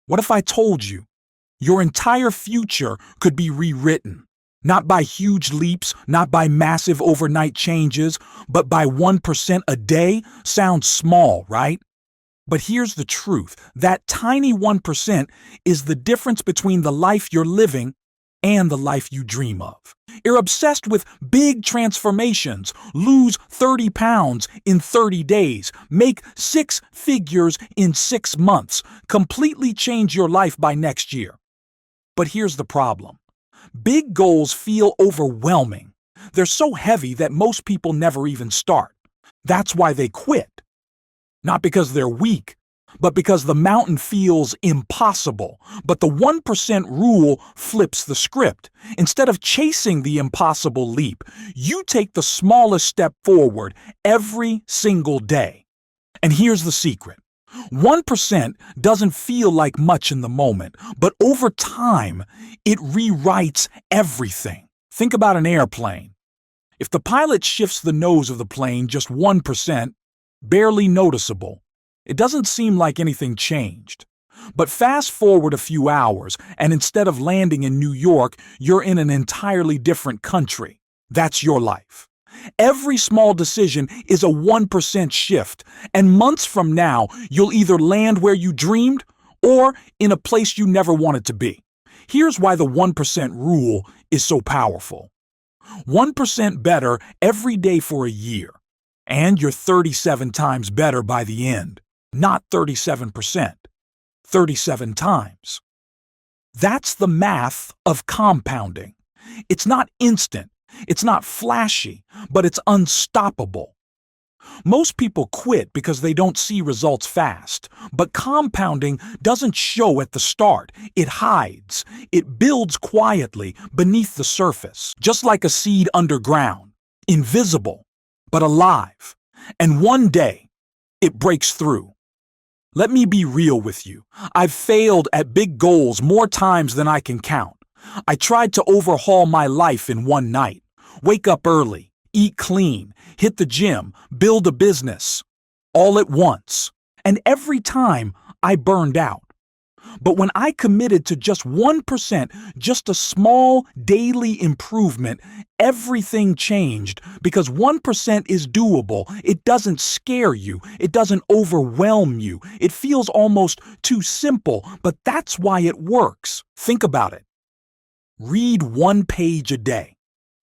What if I told you your entire future could be rewritten? Not by huge leaps, not by massive overnight changes, but by 1% a day? Sounds small, right? But here's the truth. That tiny 1% is the difference between the life you're living and the life you dream of. You're obsessed with big transformations. Lose 30 pounds in 30 days. Make 6 figures in 6 months. Completely change your life by next year. But here's the problem. Big goals feel overwhelming. They're so heavy that most people never even start. That's why they quit. Not because they're weak, but because the mountain feels impossible. But the 1% rule flips the script. Instead of chasing the impossible leap, you take the smallest step forward every single day. And here's the secret. 1% doesn't feel like much in the moment, but over time, it rewrites everything. Think about an airplane. If the pilot shifts the nose of the plane just 1%, barely noticeable, it doesn't seem like anything changed. But fast forward a few hours, and instead of landing in New York, you're in an entirely different country. That's your life. Every small decision is a 1% shift, and months from now, you'll either land where you dreamed or in a place you never wanted to be. Here's why the 1% rule is so powerful. 1% better every day for a year, and you're 37 times better by the end. Not 37%, 37 times. That's the math of compounding. It's not instant. It's not flashy, but it's unstoppable. Most people quit because they don't see results fast, but compounding doesn't show at the start. It hides. It builds quietly beneath the surface, just like a seed underground, invisible, but alive. And one day, it breaks through. Let me be real with you. I've failed at big goals more times than I can count. I tried to overhaul my life in one night. Wake up early, eat clean, hit the gym, build a business, all at once. And every time, I burned out. But when I committed to just 1%, just a small daily improvement, everything changed because 1% is doable. It doesn't scare you. It doesn't overwhelm you. It feels almost too simple, but that's why it works. Think about it. Read 1 page a day.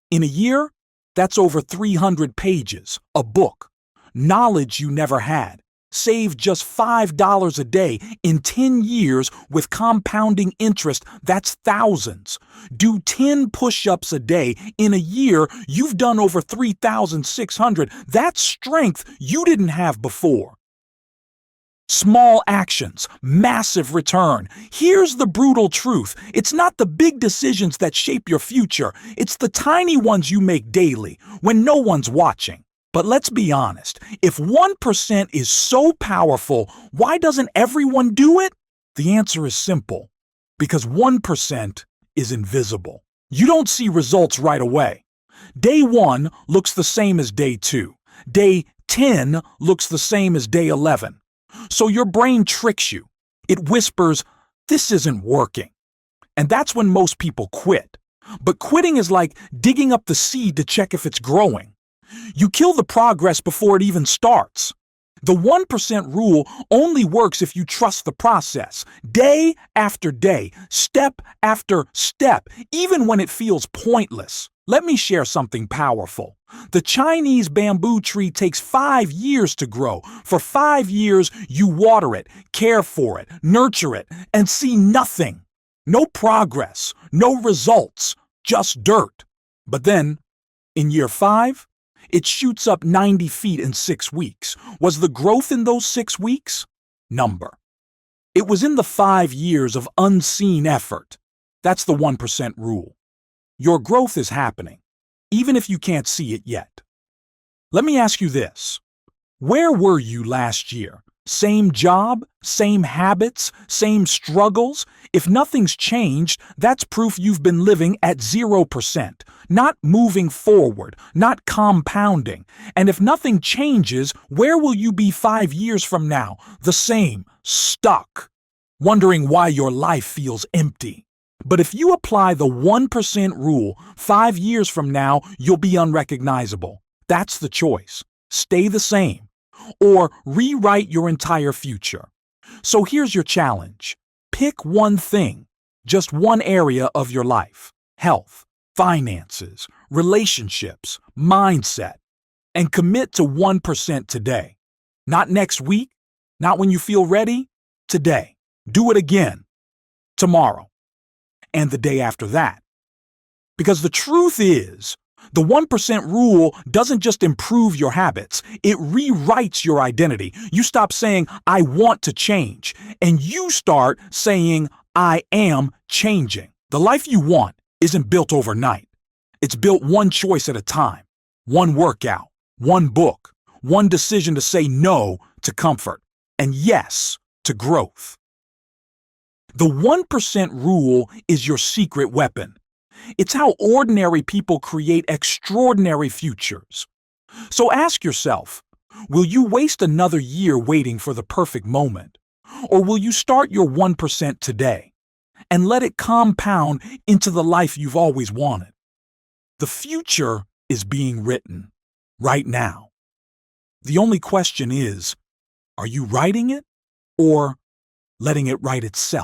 In a year, that's over 300 pages, a book. Knowledge you never had. Save just $5 a day in 10 years with compounding interest, that's thousands. Do 10 push-ups a day. In a year, you've done over 3,600. That's strength you didn't have before. Small actions, massive return. Here's the brutal truth. It's not the big decisions that shape your future. It's the tiny ones you make daily, when no one's watching. But let's be honest, if 1% is so powerful, why doesn't everyone do it? The answer is simple. Because 1% is invisible. You don't see results right away. Day 1 looks the same as day 2. Day 10 looks the same as day 11. So your brain tricks you. It whispers, "This isn't working." And that's when most people quit. But quitting is like digging up the seed to check if it's growing. You kill the progress before it even starts. The 1% rule only works if you trust the process, day after day, step after step, even when it feels pointless. Let me share something powerful. The Chinese bamboo tree takes 5 years to grow. For 5 years, you water it, care for it, nurture it, and see nothing. No progress, no results, just dirt. But then, in year 5, it shoots up 90 feet in 6 weeks. Was the growth in those 6 weeks? Number. It was in the 5 years of unseen effort. That's the 1% rule. Your growth is happening, even if you can't see it yet. Let me ask you this. Where were you last year? Same job? Same habits? Same struggles? If nothing's changed, that's proof you've been living at 0%, not moving forward, not compounding. And if nothing changes, where will you be 5 years from now? The same, stuck. wondering why your life feels empty. But if you apply the 1% rule, 5 years from now, you'll be unrecognizable. That's the choice. Stay the same or rewrite your entire future. So here's your challenge. Pick one thing, just one area of your life: health, finances, relationships, mindset, and commit to 1% today. Not next week, not when you feel ready, today. Do it again, tomorrow, and the day after that. Because the truth is, the 1% rule doesn't just improve your habits, it rewrites your identity. You stop saying, I want to change, and you start saying, I am changing. The life you want isn't built overnight. It's built one choice at a time, one workout, one book, one decision to say no to comfort and yes to growth. The 1% rule is your secret weapon. It's how ordinary people create extraordinary futures. So ask yourself, will you waste another year waiting for the perfect moment? Or will you start your 1% today and let it compound into the life you've always wanted? The future is being written right now. The only question is, are you writing it or letting it write itself?